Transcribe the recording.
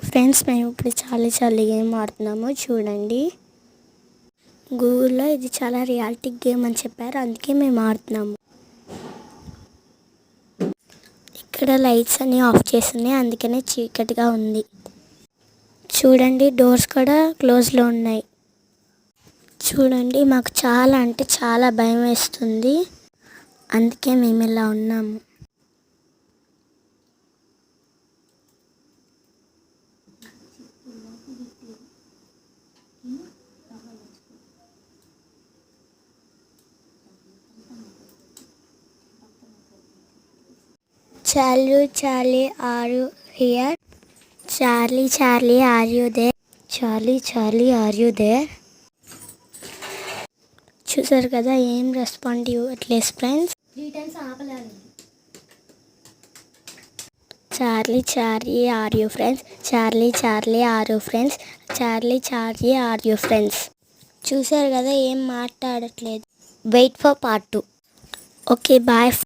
Friends, మేము ఇప్పుడు చాలీ గేమ్ ఆడుతున్నాము చూడండి. గూగుల్లో ఇది చాలా రియాలిటిక్ గేమ్ అని చెప్పారు, అందుకే మేము ఆడుతున్నాము. ఇక్కడ లైట్స్ అన్నీ ఆఫ్ చేస్తున్నాయి, అందుకనే చీకటిగా ఉంది. చూడండి, డోర్స్ కూడా క్లోజ్లో ఉన్నాయి. చూడండి, మాకు చాలా అంటే చాలా భయం వేస్తుంది, అందుకే మేము ఇలా ఉన్నాము. Charlie, are you here? Charlie, are you there? Charlie, are you there? చూసారు కదా, ఏం రెస్పాండ్ ఇవ్వట్లేదు ఫ్రెండ్స్. 3 times ఆపలేదు. Charlie, are you friends? Charlie, are you friends? Charlie, are you friends? చూసారు కదా, ఏం మాట్లాడట్లేదు. Wait for part 2. Okay, bye.